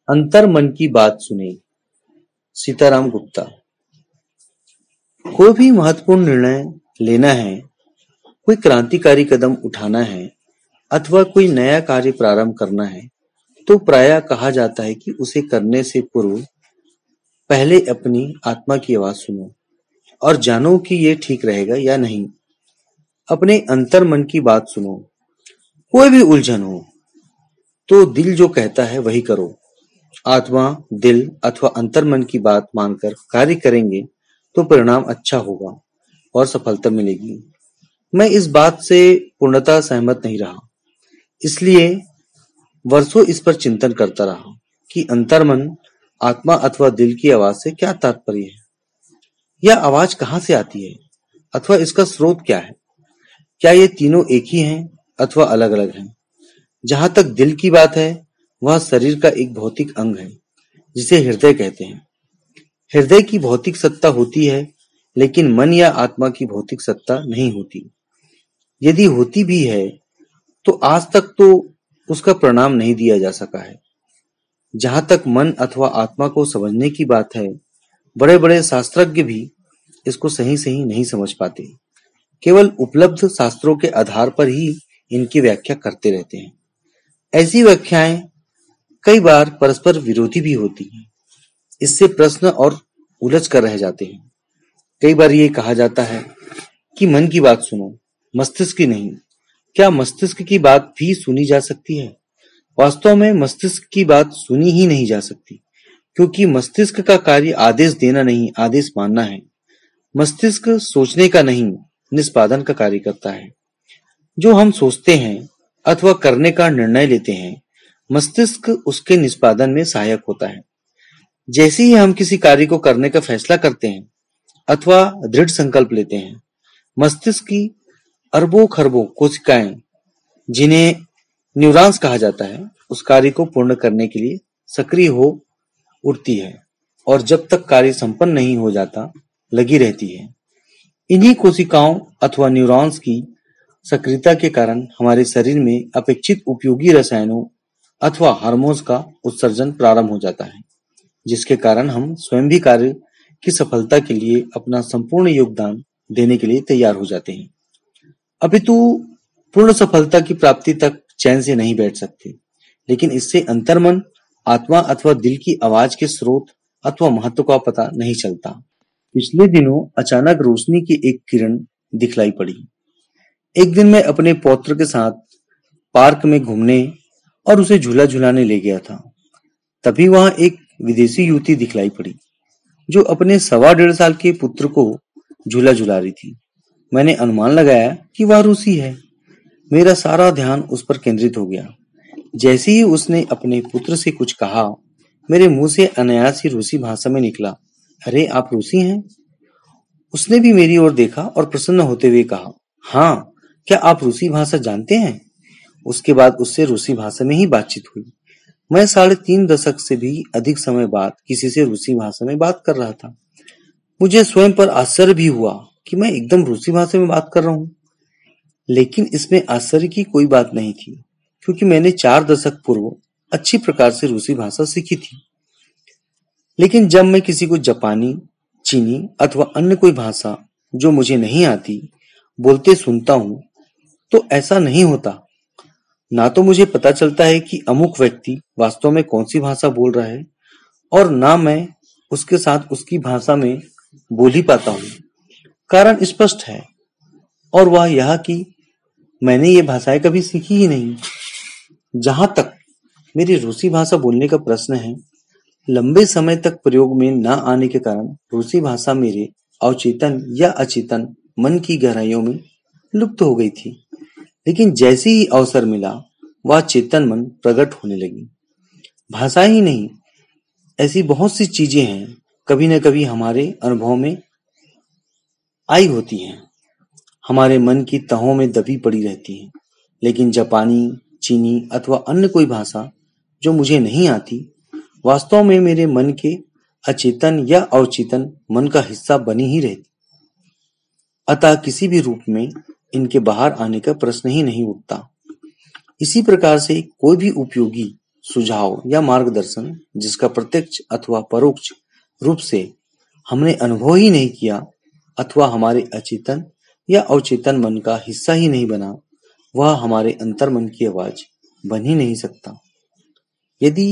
अंतर मन की बात सुने। सीताराम गुप्ता। कोई भी महत्वपूर्ण निर्णय लेना है, कोई क्रांतिकारी कदम उठाना है अथवा कोई नया कार्य प्रारंभ करना है तो प्रायः कहा जाता है कि उसे करने से पूर्व पहले अपनी आत्मा की आवाज सुनो और जानो कि ये ठीक रहेगा या नहीं। अपने अंतर मन की बात सुनो। कोई भी उलझन हो तो दिल जो कहता है वही करो। आत्मा, दिल अथवा अंतर्मन की बात मानकर कार्य करेंगे तो परिणाम अच्छा होगा और सफलता मिलेगी। मैं इस बात से पूर्णतः सहमत नहीं रहा, इसलिए वर्षों इस पर चिंतन करता रहा कि अंतर्मन, आत्मा अथवा दिल की आवाज से क्या तात्पर्य है। यह आवाज कहाँ से आती है अथवा इसका स्रोत क्या है। क्या ये तीनों एक ही हैं अथवा अलग अलग हैं। जहां तक दिल की बात है, वह शरीर का एक भौतिक अंग है जिसे हृदय कहते हैं। हृदय की भौतिक सत्ता होती है, लेकिन मन या आत्मा की भौतिक सत्ता नहीं होती। यदि होती भी है तो आज तक तो उसका प्रमाण नहीं दिया जा सका है। जहां तक मन अथवा आत्मा को समझने की बात है, बड़े बड़े शास्त्रज्ञ भी इसको सही सही नहीं समझ पाते। केवल उपलब्ध शास्त्रों के आधार पर ही इनकी व्याख्या करते रहते हैं। ऐसी व्याख्याएं कई बार परस्पर विरोधी भी होती हैं। इससे प्रश्न और उलझ कर रह जाते हैं। कई बार ये कहा जाता है कि मन की बात सुनो, मस्तिष्क की नहीं। क्या मस्तिष्क की बात भी सुनी जा सकती है? वास्तव में मस्तिष्क की बात सुनी ही नहीं जा सकती, क्योंकि मस्तिष्क का कार्य आदेश देना नहीं, आदेश मानना है। मस्तिष्क सोचने का नहीं, निष्पादन का कार्य करता है। जो हम सोचते हैं अथवा करने का निर्णय लेते हैं, मस्तिष्क उसके निष्पादन में सहायक होता है। जैसे ही हम किसी कार्य को करने का फैसला करते हैं अथवा दृढ़ संकल्प लेते हैं, मस्तिष्क की अरबों खरबों कोशिकाएं, जिन्हें न्यूरॉन्स कहा जाता है, उस कार्य को पूर्ण करने के लिए सक्रिय हो उठती है और जब तक कार्य संपन्न नहीं हो जाता लगी रहती है। इन्हीं कोशिकाओं अथवा न्यूरॉन्स की सक्रियता के कारण हमारे शरीर में अपेक्षित उपयोगी रसायनों अथवा हार्मोन्स का उत्सर्जन प्रारंभ हो जाता है, जिसके कारण हम स्वयं भी कार्य की सफलता के लिए अपना संपूर्ण योगदान देने के लिए तैयार हो जाते हैं। अपितु पूर्ण सफलता की प्राप्ति तक चैन से नहीं बैठ सकते, लेकिन इससे अंतर्मन, आत्मा अथवा दिल की आवाज के स्रोत अथवा महत्व का पता नहीं चलता। पिछले दिनों अचानक रोशनी की एक किरण दिखलाई पड़ी। एक दिन मैं अपने पौत्र के साथ पार्क में घूमने और उसे झूला झुलाने ले गया था। तभी वहां एक विदेशी युवती दिखलाई पड़ी जो अपने 1.25 साल के पुत्र को झूला झुला रही थी। मैंने अनुमान लगाया कि वह रूसी है। मेरा सारा ध्यान उस पर केंद्रित हो गया। जैसे ही उसने अपने पुत्र से कुछ कहा, मेरे मुंह से अनायास ही रूसी भाषा में निकला, अरे आप रूसी हैं? उसने भी मेरी ओर देखा और प्रसन्न होते हुए कहा, हाँ, क्या आप रूसी भाषा जानते हैं? उसके बाद उससे रूसी भाषा में ही बातचीत हुई। मैं 3.5 दशक से भी अधिक समय बाद किसी से रूसी भाषा में बात कर रहा था। मुझे स्वयं पर आश्चर्य भी हुआ कि मैं एकदम रूसी भाषा में बात कर रहा हूँ। लेकिन इसमें आश्चर्य की कोई बात नहीं थी, क्योंकि मैंने 4 दशक पूर्व अच्छी प्रकार से रूसी भाषा सीखी थी। लेकिन जब मैं किसी को जापानी, चीनी अथवा अन्य कोई भाषा जो मुझे नहीं आती बोलते सुनता हूँ, तो ऐसा नहीं होता। ना तो मुझे पता चलता है कि अमुक व्यक्ति वास्तव में कौन सी भाषा बोल रहा है और ना मैं उसके साथ उसकी भाषा में बोल ही पाता हूँ। कारण स्पष्ट है, और वह यह कि मैंने ये भाषाएं कभी सीखी ही नहीं। जहां तक मेरी रूसी भाषा बोलने का प्रश्न है, लंबे समय तक प्रयोग में न आने के कारण रूसी भाषा मेरे अवचेतन या अचेतन मन की गहराइयों में लुप्त हो गई थी। लेकिन जैसे ही अवसर मिला, वह चेतन मन प्रकट होने लगी। भाषा ही नहीं, ऐसी बहुत सी चीजें हैं कभी न कभी हमारे अनुभव में आई होती हैं, हमारे मन की तहों में दबी पड़ी रहती हैं। लेकिन जापानी, चीनी अथवा अन्य कोई भाषा जो मुझे नहीं आती, वास्तव में मेरे मन के अचेतन या अवचेतन मन का हिस्सा बनी ही रहती। अतः किसी भी रूप में इनके बाहर आने का प्रश्न ही नहीं उठता। इसी प्रकार से कोई भी उपयोगी सुझाव या मार्गदर्शन जिसका प्रत्यक्ष अथवा परोक्ष रूप से हमने अनुभव ही नहीं किया अथवा हमारे अचेतन या अवचेतन मन का हिस्सा ही नहीं बना, वह हमारे अंतर्मन की आवाज बन ही नहीं सकता। यदि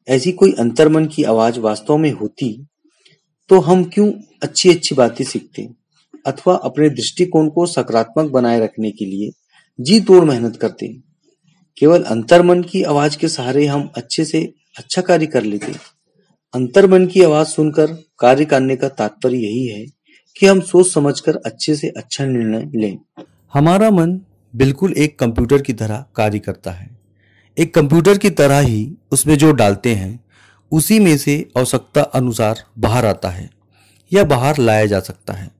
ऐसी कोई अंतर्मन की आवाज वास्तव में होती तो हम क्यों अच्छी अच्छी बातें सीखते अथवा अपने दृष्टिकोण को सकारात्मक बनाए रखने के लिए जी तोड़ मेहनत करते। केवल अंतर्मन की आवाज के सहारे हम अच्छे से अच्छा कार्य कर लेते। अंतर्मन की आवाज सुनकर कार्य करने का तात्पर्य यही है कि हम सोच समझकर अच्छे से अच्छा निर्णय लें। हमारा मन बिल्कुल एक कंप्यूटर की तरह कार्य करता है। एक कंप्यूटर की तरह ही उसमें जो डालते हैं उसी में से आवश्यकता अनुसार बाहर आता है या बाहर लाया जा सकता है।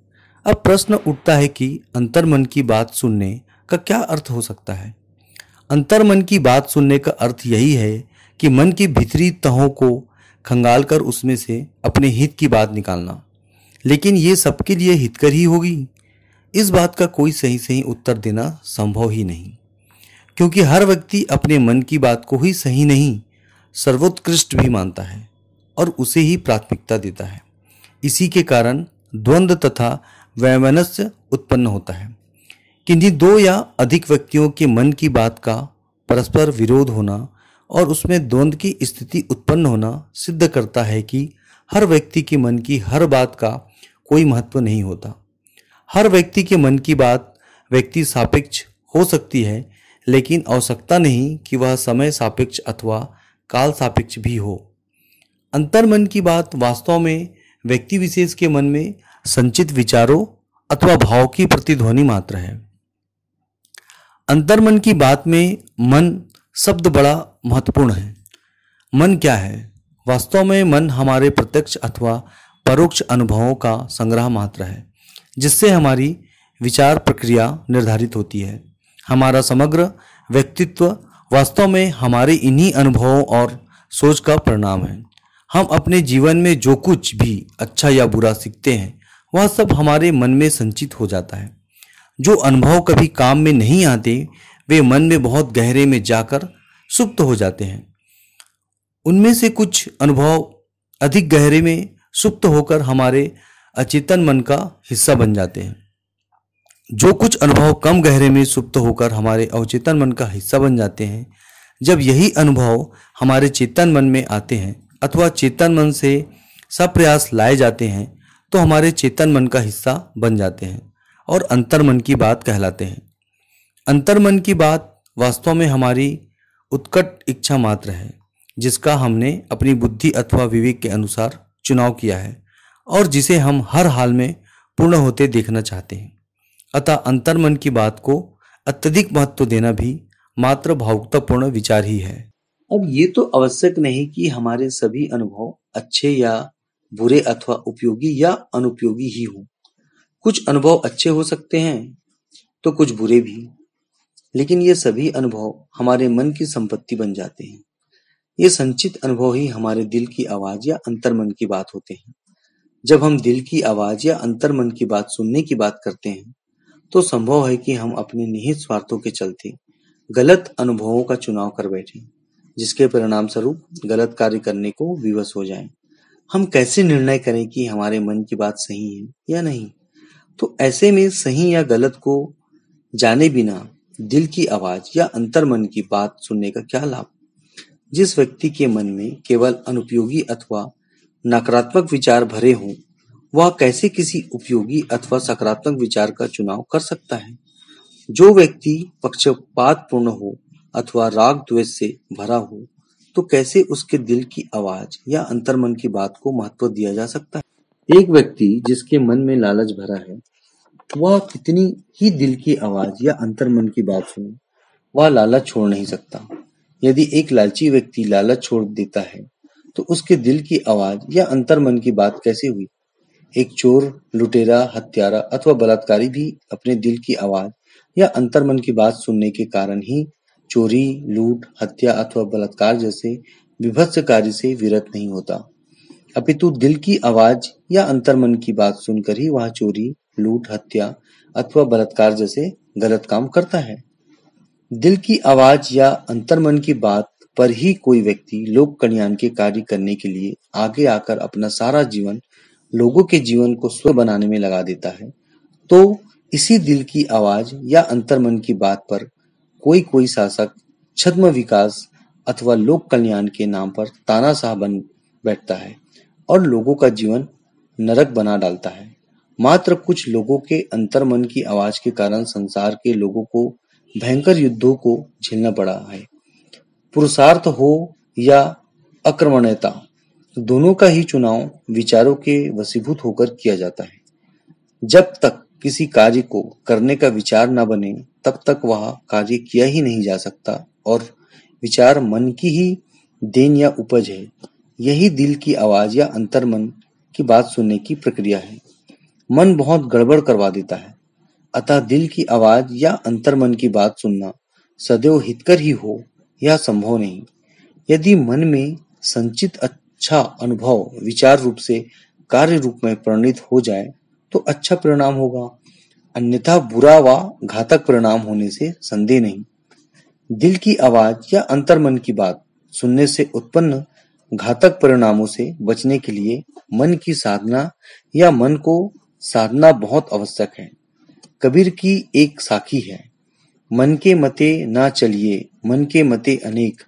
अब प्रश्न उठता है कि अंतर्मन की बात सुनने का क्या अर्थ हो सकता है। अंतर्मन की बात सुनने का अर्थ यही है कि मन की भीतरी तहों को खंगालकर उसमें से अपने हित की बात निकालना। लेकिन ये सबके लिए हितकर ही होगी, इस बात का कोई सही उत्तर देना संभव ही नहीं, क्योंकि हर व्यक्ति अपने मन की बात को ही सही नहीं सर्वोत्कृष्ट भी मानता है और उसे ही प्राथमिकता देता है। इसी के कारण द्वंद्व तथा वैमनस्य उत्पन्न होता है। किन्हीं दो या अधिक व्यक्तियों के मन की बात का परस्पर विरोध होना और उसमें द्वंद्व की स्थिति उत्पन्न होना सिद्ध करता है कि हर व्यक्ति के मन की हर बात का कोई महत्व नहीं होता। हर व्यक्ति के मन की बात व्यक्ति सापेक्ष हो सकती है, लेकिन आवश्यकता नहीं कि वह समय सापेक्ष अथवा काल सापेक्ष भी हो। अंतर्मन की बात वास्तव में व्यक्ति विशेष के मन में संचित विचारों अथवा भाव की प्रतिध्वनि मात्र है। अंतर्मन की बात में मन शब्द बड़ा महत्वपूर्ण है। मन क्या है? वास्तव में मन हमारे प्रत्यक्ष अथवा परोक्ष अनुभवों का संग्रह मात्र है, जिससे हमारी विचार प्रक्रिया निर्धारित होती है। हमारा समग्र व्यक्तित्व वास्तव में हमारे इन्हीं अनुभवों और सोच का परिणाम है। हम अपने जीवन में जो कुछ भी अच्छा या बुरा सीखते हैं वह सब हमारे मन में संचित हो जाता है। जो अनुभव कभी काम में नहीं आते वे मन में बहुत गहरे में जाकर सुप्त हो जाते हैं। उनमें से कुछ अनुभव अधिक गहरे में सुप्त होकर हमारे अचेतन मन का हिस्सा बन जाते हैं। जो कुछ अनुभव कम गहरे में सुप्त होकर हमारे अवचेतन मन का हिस्सा बन जाते हैं, जब यही अनुभव हमारे चेतन मन में आते हैं अथवा चेतन मन से सप्रयास लाए जाते हैं तो हमारे चेतन मन का हिस्सा बन जाते हैं और अंतर्मन की बात कहलाते हैं। अंतर्मन की बात वास्तव में हमारी उत्कट इच्छा मात्र है, जिसका हमने अपनी बुद्धि अथवा विवेक के अनुसार चुनाव किया है और जिसे हम हर हाल में पूर्ण होते देखना चाहते हैं। अतः अंतर्मन की बात को अत्यधिक महत्व देना भी मात्र भावुकतापूर्ण विचार ही है। अब ये तो आवश्यक नहीं कि हमारे सभी अनुभव अच्छे या बुरे अथवा उपयोगी या अनुपयोगी ही हो। कुछ अनुभव अच्छे हो सकते हैं तो कुछ बुरे भी, लेकिन ये सभी अनुभव हमारे मन की संपत्ति बन जाते हैं। ये संचित अनुभव ही हमारे दिल की आवाज या अंतर्मन की बात होते हैं। जब हम दिल की आवाज या अंतर्मन की बात सुनने की बात करते हैं तो संभव है कि हम अपने निहित स्वार्थों के चलते गलत अनुभवों का चुनाव कर बैठें, जिसके परिणाम स्वरूप गलत कार्य करने को विवश हो जाएं। हम कैसे निर्णय करें कि हमारे मन की बात सही है या नहीं? तो ऐसे में सही या गलत को जाने बिना दिल की आवाज या अंतर्मन की बात सुनने का क्या लाभ? जिस व्यक्ति के मन में केवल अनुपयोगी अथवा नकारात्मक विचार भरे हों, वह कैसे किसी उपयोगी अथवा सकारात्मक विचार का चुनाव कर सकता है? जो व्यक्ति पक्षपातपूर्ण हो अथवा राग द्वेष से भरा हो, तो कैसे उसके दिल की आवाज या अंतर्मन की बात को महत्व दिया जा सकता है? एक व्यक्ति जिसके मन में लालच भरा है, वह कितनी ही दिल की आवाज या अंतर्मन की बात सुने, वह लालच छोड़ नहीं सकता। यदि एक लालची व्यक्ति लालच छोड़ देता है तो उसके दिल की आवाज या अंतर्मन की बात कैसे हुई? एक चोर, लुटेरा, हत्यारा अथवा बलात्कारी भी अपने दिल की आवाज या अंतर्मन की बात सुनने के कारण ही चोरी, लूट, हत्या अथवा बलात्कार जैसे विभत्स कार्य से विरत नहीं होता, अपितु दिल की आवाज या अंतर्मन की बात सुनकर ही वह चोरी, लूट, हत्या अथवा बलात्कार जैसे गलत काम करता है। दिल की आवाज या अंतर्मन की बात पर ही कोई व्यक्ति लोक कल्याण के कार्य करने के लिए आगे आकर अपना सारा जीवन लोगों के जीवन को स्व बनाने में लगा देता है, तो इसी दिल की आवाज या अंतर्मन की बात पर कोई शासक छद्म विकास अथवा लोक कल्याण के नाम पर तानाशाह बन बैठता है और लोगों का जीवन नरक बना डालता है। मात्र कुछ लोगों के अंतर्मन की आवाज के कारण संसार के लोगों को भयंकर युद्धों को झेलना पड़ा है। पुरुषार्थ हो या अकर्मण्यता, दोनों का ही चुनाव विचारों के वशीभूत होकर किया जाता है। जब तक किसी कार्य को करने का विचार न बने, तब तक वह कार्य किया ही नहीं जा सकता और विचार मन की ही देन या उपज है। यही दिल की आवाज या अंतर्मन की बात सुनने की प्रक्रिया है। मन बहुत गड़बड़ करवा देता है, अतः दिल की आवाज या अंतर्मन की बात सुनना सदैव हितकर ही हो यह संभव नहीं। यदि मन में संचित अच्छा अनुभव विचार रूप से कार्य रूप में परिणित हो जाए तो अच्छा परिणाम होगा, अन्यथा बुरा व घातक परिणाम होने से संदेह नहीं। दिल की आवाज या अंतर्मन की बात सुनने से उत्पन्न घातक परिणामों से बचने के लिए मन की साधना या मन को साधना बहुत आवश्यक है। कबीर की एक साखी है, मन के मते ना चलिए, मन के मते अनेक,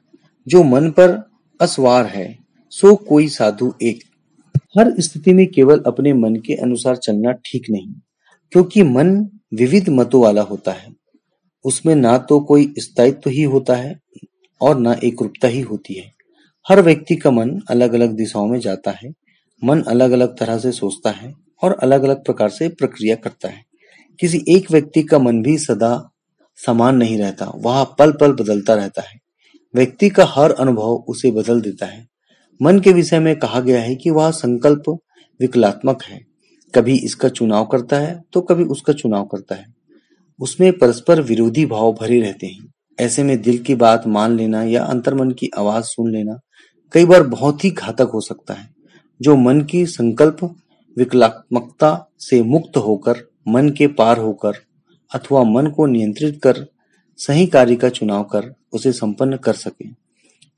जो मन पर असवार है सो कोई साधु एक। हर स्थिति में केवल अपने मन के अनुसार चलना ठीक नहीं, क्योंकि मन विविध मतों वाला होता है। उसमें ना तो कोई स्थायित्व ही होता है और ना एकरूपता ही होती है। हर व्यक्ति का मन अलग अलग दिशाओं में जाता है। मन अलग अलग तरह से सोचता है और अलग अलग प्रकार से प्रक्रिया करता है। किसी एक व्यक्ति का मन भी सदा समान नहीं रहता, वह पल पल बदलता रहता है। व्यक्ति का हर अनुभव उसे बदल देता है। मन के विषय में कहा गया है कि वह संकल्प विकलात्मक है, कभी इसका चुनाव करता है तो कभी उसका चुनाव करता है। उसमें परस्पर विरोधी भाव भरे रहते हैं। ऐसे में दिल की बात मान लेना या अंतर्मन की आवाज सुन लेना कई बार बहुत ही घातक हो सकता है। जो मन की संकल्प विकलात्मकता से मुक्त होकर, मन के पार होकर अथवा मन को नियंत्रित कर सही कार्य का चुनाव कर उसे संपन्न कर सके,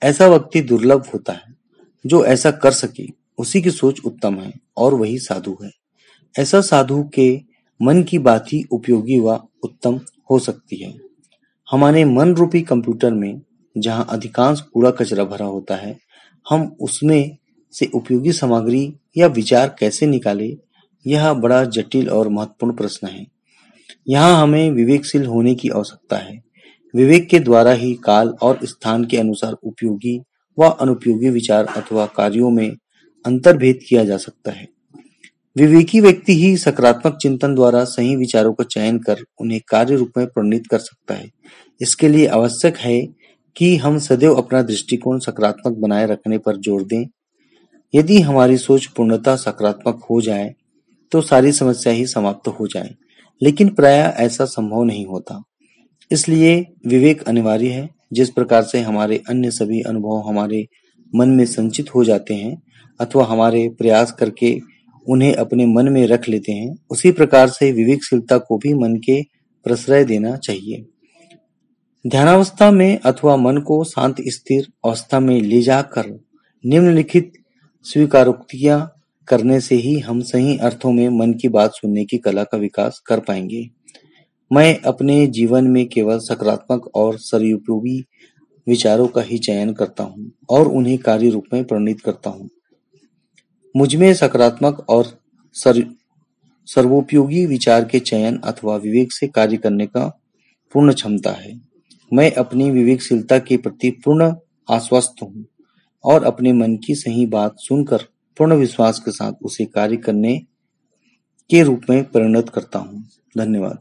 ऐसा व्यक्ति दुर्लभ होता है। जो ऐसा कर सके उसी की सोच उत्तम है और वही साधु है। ऐसा साधु के मन की बात ही उपयोगी व उत्तम हो सकती है। हमारे मन रूपी कंप्यूटर में जहाँ अधिकांश कूड़ा कचरा भरा होता है, हम उसमें से उपयोगी सामग्री या विचार कैसे निकालें, यह बड़ा जटिल और महत्वपूर्ण प्रश्न है। यहाँ हमें विवेकशील होने की आवश्यकता है। विवेक के द्वारा ही काल और स्थान के अनुसार उपयोगी व अनुपयोगी विचार अथवा कार्यों में अंतर्भेद किया जा सकता है। विवेकी व्यक्ति ही सकारात्मक चिंतन द्वारा सही विचारों का चयन कर उन्हें कार्य रूप में परिणित कर सकता है। इसके लिए आवश्यक है कि हम सदैव अपना दृष्टिकोण सकारात्मक बनाए रखने पर जोर दें। यदि हमारी सोच पूर्णतः सकारात्मक हो जाए तो सारी समस्या ही समाप्त हो जाए, लेकिन प्रायः ऐसा संभव नहीं होता। इसलिए विवेक अनिवार्य है। जिस प्रकार से हमारे अन्य सभी अनुभव हमारे मन में संचित हो जाते हैं अथवा हमारे प्रयास करके उन्हें अपने मन में रख लेते हैं, उसी प्रकार से विवेकशीलता को भी मन के प्रश्रय देना चाहिए। ध्यानावस्था में अथवा मन को शांत स्थिर अवस्था में ले जाकर निम्नलिखित स्वीकारोक्तियां करने से ही हम सही अर्थों में मन की बात सुनने की कला का विकास कर पाएंगे। मैं अपने जीवन में केवल सकारात्मक और सर्वोपयोगी विचारों का ही चयन करता हूँ और उन्हें कार्य रूप में परिणित करता हूँ। मुझमें सकारात्मक और सर्वोपयोगी विचार के चयन अथवा विवेक से कार्य करने का पूर्ण क्षमता है। मैं अपनी विवेकशीलता के प्रति पूर्ण आश्वस्त हूँ और अपने मन की सही बात सुनकर पूर्ण विश्वास के साथ उसे कार्य करने के रूप में परिणत करता हूँ। धन्यवाद।